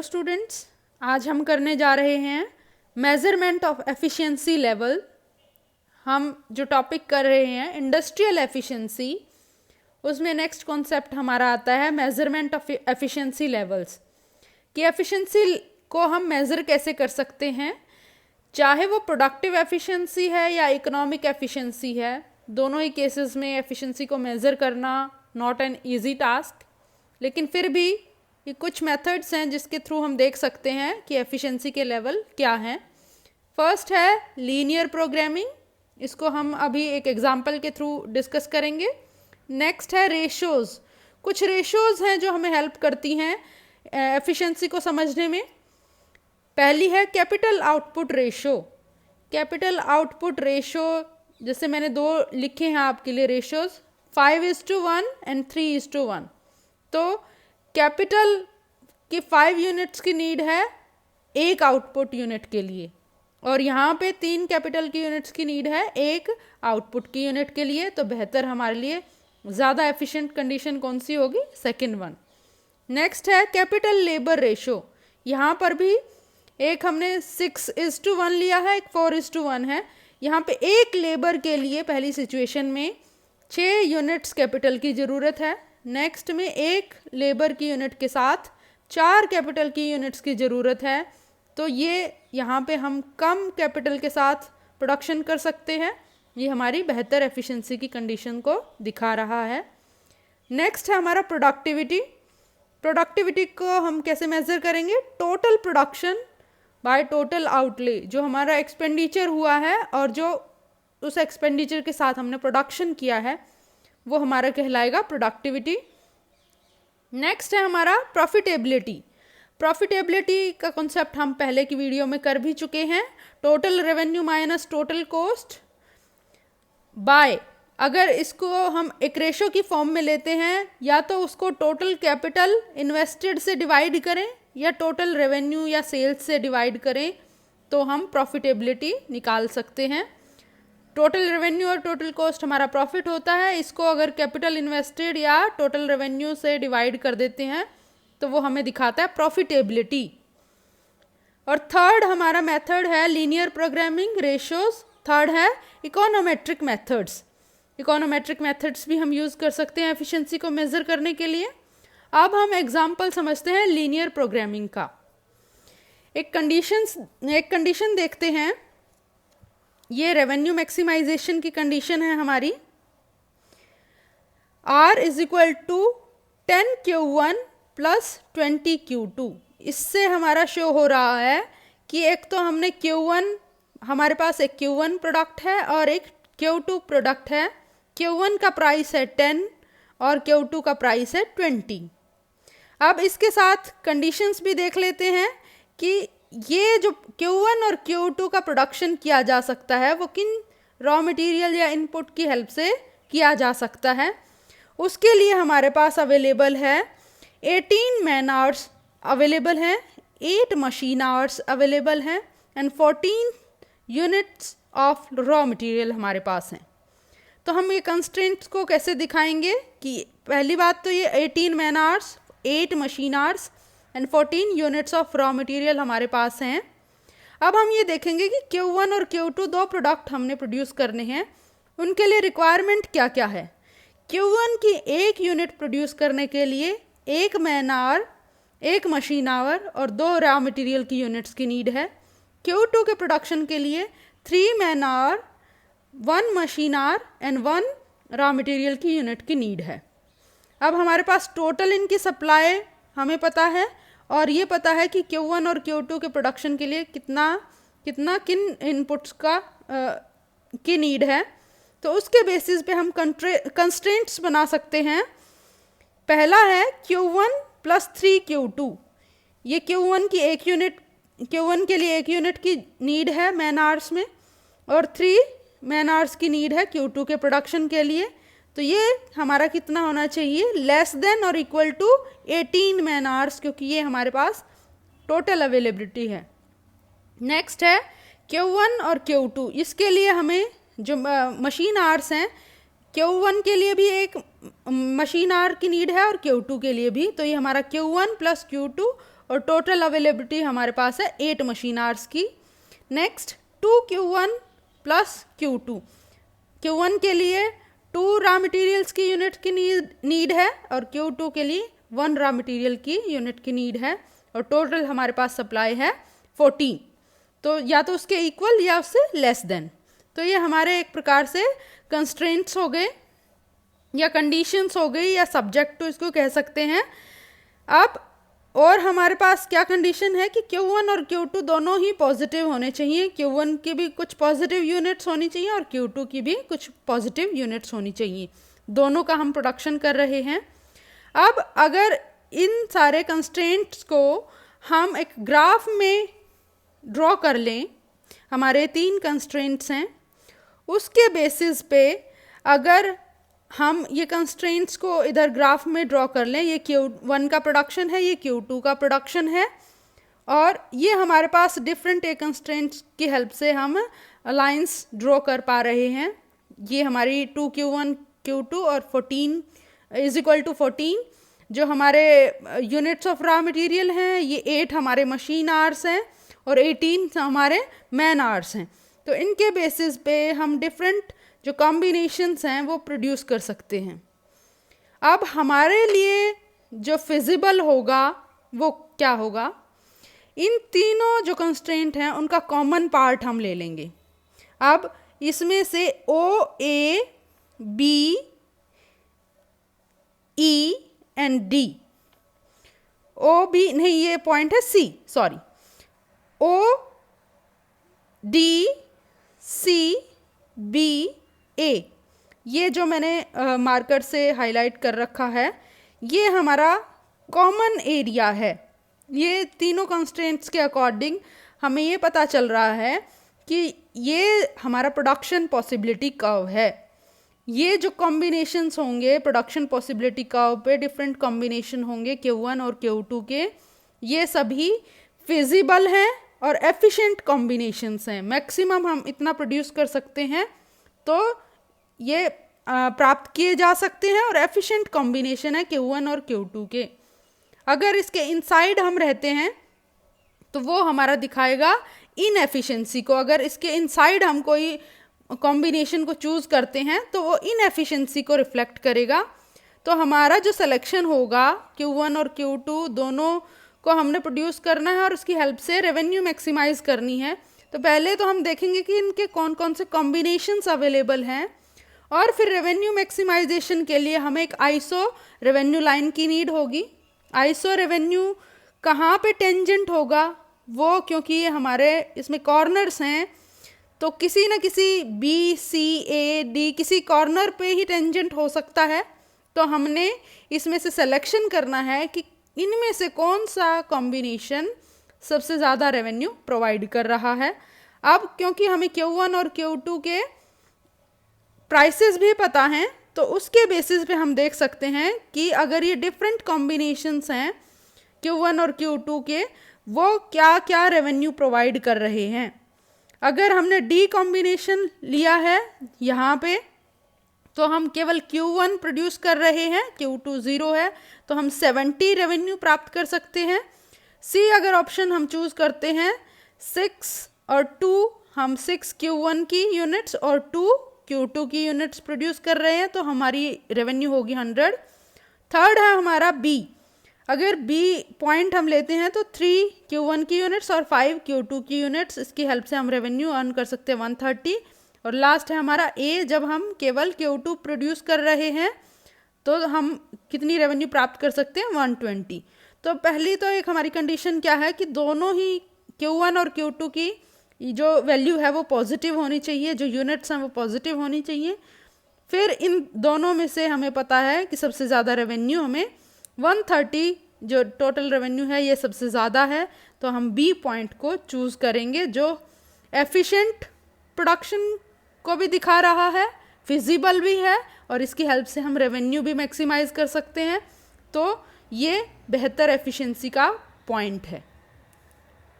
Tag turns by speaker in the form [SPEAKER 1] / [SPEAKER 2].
[SPEAKER 1] Students, आज हम करने जा रहे हैं मेज़रमेंट ऑफ एफिशिएंसी लेवल। हम जो टॉपिक कर रहे हैं इंडस्ट्रियल एफिशिएंसी, उसमें नेक्स्ट कॉन्सेप्ट हमारा आता है मेज़रमेंट ऑफ एफिशिएंसी लेवल्स, कि एफिशिएंसी को हम मेज़र कैसे कर सकते हैं, चाहे वो प्रोडक्टिव एफिशिएंसी है या इकोनॉमिक एफिशिएंसी है। दोनों ही केसेस में एफिशिएंसी को मेज़र करना नॉट एन ईजी टास्क, लेकिन फिर भी ये कुछ मेथड्स हैं जिसके थ्रू हम देख सकते हैं कि एफिशिएंसी के लेवल क्या हैं। फर्स्ट है लीनियर प्रोग्रामिंग, इसको हम अभी एक एग्जांपल के थ्रू डिस्कस करेंगे। नेक्स्ट है रेशोज़, कुछ रेशोज़ हैं जो हमें हेल्प करती हैं एफिशिएंसी को समझने में। पहली है capital output ratio. Capital output ratio, जैसे मैंने दो लिखे हैं आपके लिए रेशोज़, 5:1 एंड 3:1। तो कैपिटल की 5 यूनिट्स की नीड है एक आउटपुट यूनिट के लिए, और यहाँ पे 3 कैपिटल की यूनिट्स की नीड है एक आउटपुट की यूनिट के लिए। तो बेहतर हमारे लिए ज़्यादा एफिशिएंट कंडीशन कौन सी होगी? Second one. नेक्स्ट है कैपिटल लेबर रेशो। यहाँ पर भी एक हमने 6:1 लिया है, एक 4:1 है। यहाँ पे एक लेबर के लिए पहली सिचुएशन में 6 यूनिट्स कैपिटल की ज़रूरत है। नेक्स्ट में एक लेबर की यूनिट के साथ 4 कैपिटल की यूनिट्स की ज़रूरत है। तो ये यहाँ पे हम कम कैपिटल के साथ प्रोडक्शन कर सकते हैं। ये हमारी बेहतर एफिशिएंसी की कंडीशन को दिखा रहा है। नेक्स्ट है हमारा प्रोडक्टिविटी। प्रोडक्टिविटी को हम कैसे मेज़र करेंगे? Total production by total outlay, जो हमारा एक्सपेंडिचर हुआ है और जो उस एक्सपेंडिचर के साथ हमने प्रोडक्शन किया है, वो हमारा कहलाएगा प्रोडक्टिविटी। नेक्स्ट है हमारा प्रॉफिटेबिलिटी। प्रॉफिटेबिलिटी का कॉन्सेप्ट हम पहले की वीडियो में कर भी चुके हैं। Total revenue minus total cost by, अगर इसको हम एक रेशो की फॉर्म में लेते हैं, या तो उसको टोटल कैपिटल इन्वेस्टेड से डिवाइड करें या टोटल रेवेन्यू या सेल्स से डिवाइड करें, तो हम प्रॉफिटेबिलिटी निकाल सकते हैं। टोटल रेवेन्यू और टोटल कॉस्ट हमारा प्रॉफिट होता है। इसको अगर कैपिटल इन्वेस्टेड या टोटल रेवेन्यू से डिवाइड कर देते हैं तो वो हमें दिखाता है प्रॉफिटेबिलिटी। और थर्ड हमारा मेथड है लीनियर प्रोग्रामिंग रेशोज। थर्ड है इकोनोमेट्रिक मेथड्स। इकोनोमेट्रिक मेथड्स भी हम यूज़ कर सकते हैं एफिशिएंसी को मेज़र करने के लिए। अब हम एग्जाम्पल समझते हैं लीनियर प्रोग्रामिंग का। एक कंडीशन देखते हैं। ये रेवेन्यू मैक्सिमाइजेशन की कंडीशन है हमारी। R = 10Q1 + 20Q2। इससे हमारा शो हो रहा है कि एक तो हमने Q1, हमारे पास एक Q1 प्रोडक्ट है और एक Q2 प्रोडक्ट है। Q1 का प्राइस है 10 और Q2 का प्राइस है 20। अब इसके साथ कंडीशंस भी देख लेते हैं कि ये जो Q1 और Q2 का प्रोडक्शन किया जा सकता है वो किन रॉ मटेरियल या इनपुट की हेल्प से किया जा सकता है। उसके लिए हमारे पास अवेलेबल है 18 मैन आवर्स अवेलेबल हैं, 8 मशीन आवर्स अवेलेबल हैं and 14 units of raw material हमारे पास हैं। तो हम ये कंस्ट्रेंट्स को कैसे दिखाएंगे कि पहली बात तो ये 18 man hours, 8 machine hours and 14 units of raw material हमारे पास हैं। अब हम ये देखेंगे कि Q1 और Q2 दो प्रोडक्ट हमने प्रोड्यूस करने हैं, उनके लिए रिक्वायरमेंट क्या क्या है। Q1 की एक यूनिट प्रोड्यूस करने के लिए 1 मैन आवर, 1 मशीन आवर और 2 रॉ मटेरियल की यूनिट्स की नीड है। Q2 के प्रोडक्शन के लिए 3 man hour, 1 machine hour and 1 raw material की यूनिट की नीड है। अब हमारे पास टोटल इनकी सप्लाई हमें पता है और ये पता है कि Q1 और Q2 के प्रोडक्शन के लिए कितना किन इनपुट्स का की नीड है। तो उसके बेसिस पे हम कंस्ट्रेंट्स बना सकते हैं। पहला है Q1 + 3Q2। ये Q1 के लिए 1 यूनिट की नीड है मैन आवर्स में और 3 मैन आवर्स की नीड है Q2 के प्रोडक्शन के लिए। तो ये हमारा कितना होना चाहिए? <= 18 मैन आवर्स, क्योंकि ये हमारे पास टोटल अवेलेबिलिटी है। नेक्स्ट है Q1 और Q2। इसके लिए हमें जो मशीन आवर्स हैं, Q1 के लिए भी एक मशीन आवर की नीड है और Q2 के लिए भी। तो ये हमारा Q1 + Q2 और टोटल अवेलेबिलिटी हमारे पास है 8 मशीन आवर्स की। Next 2Q1 plus Q2, Q1 के लिए 2 रॉ मटेरियल्स की यूनिट की नीड है और Q2 के लिए 1 रॉ मटेरियल की यूनिट की नीड है और टोटल हमारे पास सप्लाई है 14। तो या तो उसके इक्वल या उससे लेस देन। तो ये हमारे एक प्रकार से कंस्ट्रेंट्स हो गए या कंडीशंस हो गई या सब्जेक्ट तो इसको कह सकते हैं। अब और हमारे पास क्या कंडीशन है कि Q1 और Q2 दोनों ही पॉजिटिव होने चाहिए। Q1 की भी कुछ पॉजिटिव यूनिट्स होनी चाहिए और Q2 की भी कुछ पॉजिटिव यूनिट्स होनी चाहिए। दोनों का हम प्रोडक्शन कर रहे हैं। अब अगर इन सारे कंस्ट्रेंट्स को हम एक ग्राफ में ड्रॉ कर लें, हमारे 3 कंस्ट्रेंट्स हैं, उसके बेसिस पे अगर हम ये कंस्ट्रेंट्स को इधर ग्राफ में ड्रॉ कर लें, ये Q1 का प्रोडक्शन है, ये Q2 का प्रोडक्शन है और ये हमारे पास डिफरेंट एक कंस्ट्रेंट्स की हेल्प से हम लाइंस ड्रॉ कर पा रहे हैं। ये हमारी 2Q1 Q2 और 14 इज इक्वल टू 14 जो हमारे यूनिट्स ऑफ रॉ मटेरियल हैं, ये 8 हमारे मशीन आवर्स हैं और 18 हमारे मैन आवर्स हैं। तो इनके बेसिस पे हम डिफरेंट जो कॉम्बिनेशंस हैं वो प्रोड्यूस कर सकते हैं। अब हमारे लिए जो फिजिबल होगा वो क्या होगा, इन तीनों जो कंस्ट्रेंट हैं उनका कॉमन पार्ट हम ले लेंगे। अब इसमें से O, A, B, E and D, O, B नहीं, ये पॉइंट है C, sorry, O, D, C, B, A, ये जो मैंने मार्कर से हाईलाइट कर रखा है ये हमारा कॉमन एरिया है। ये तीनों कंस्ट्रेंट्स के अकॉर्डिंग हमें ये पता चल रहा है कि ये हमारा प्रोडक्शन पॉसिबिलिटी कर्व है। ये जो कॉम्बिनेशंस होंगे प्रोडक्शन पॉसिबिलिटी कर्व पे, डिफरेंट कॉम्बिनेशन होंगे Q1 और Q2 के, ये सभी फिजिबल हैं और एफिशिएंट कॉम्बिनेशंस हैं। मैक्सिमम हम इतना प्रोड्यूस कर सकते हैं तो ये प्राप्त किए जा सकते हैं और एफिशिएंट कॉम्बिनेशन है Q1 और Q2 के। अगर इसके इनसाइड हम रहते हैं तो वो हमारा दिखाएगा इनएफिशिएंसी को। अगर इसके इनसाइड हम कोई कॉम्बिनेशन को चूज़ करते हैं तो वो इनएफिशिएंसी को रिफ्लेक्ट करेगा। तो हमारा जो सिलेक्शन होगा Q1 और Q2 दोनों को हमने प्रोड्यूस करना है और उसकी हेल्प से रेवेन्यू मैक्सिमाइज करनी है। तो पहले तो हम देखेंगे कि इनके कौन कौन से कॉम्बिनेशंस अवेलेबल हैं और फिर रेवेन्यू मैक्सिमाइजेशन के लिए हमें एक आइसो रेवेन्यू लाइन की नीड होगी। आइसो रेवेन्यू कहाँ पे टेंजेंट होगा वो, क्योंकि ये हमारे इसमें कॉर्नर्स हैं तो किसी न किसी B, C, A, D किसी कॉर्नर पे ही टेंजेंट हो सकता है। तो हमने इसमें से सिलेक्शन करना है कि इनमें से कौन सा कॉम्बिनेशन सबसे ज़्यादा रेवेन्यू प्रोवाइड कर रहा है। अब क्योंकि हमें Q1 और Q2 के प्राइसेस भी पता हैं तो उसके बेसिस पे हम देख सकते हैं कि अगर ये डिफरेंट कॉम्बिनेशंस हैं Q1 और Q2 के, वो क्या क्या रेवेन्यू प्रोवाइड कर रहे हैं। अगर हमने D कॉम्बिनेशन लिया है यहाँ पे तो हम केवल Q1 प्रोड्यूस कर रहे हैं, Q2 0 है तो हम 70 रेवेन्यू प्राप्त कर सकते हैं। C अगर ऑप्शन हम चूज़ करते हैं 6 और 2, हम 6 Q1 की यूनिट्स और 2 Q2 की यूनिट्स प्रोड्यूस कर रहे हैं तो हमारी रेवेन्यू होगी 100। थर्ड है हमारा B, अगर B पॉइंट हम लेते हैं तो 3 Q1 की यूनिट्स और 5 Q2 की यूनिट्स, इसकी हेल्प से हम रेवेन्यू अर्न कर सकते हैं 130। और लास्ट है हमारा A, जब हम केवल Q2 प्रोड्यूस कर रहे हैं तो हम कितनी रेवेन्यू प्राप्त कर सकते हैं 120। तो पहली तो एक हमारी कंडीशन क्या है कि दोनों ही Q1 और Q2 की जो वैल्यू है वो पॉजिटिव होनी चाहिए, जो यूनिट्स हैं वो पॉजिटिव होनी चाहिए। फिर इन दोनों में से हमें पता है कि सबसे ज़्यादा रेवेन्यू हमें 130 जो टोटल रेवेन्यू है ये सबसे ज़्यादा है, तो हम B पॉइंट को चूज़ करेंगे जो एफिशिएंट प्रोडक्शन को भी दिखा रहा है, फिजिबल भी है और इसकी हेल्प से हम रेवेन्यू भी मैक्सिमाइज कर सकते हैं। तो ये बेहतर एफिशिएंसी का पॉइंट है।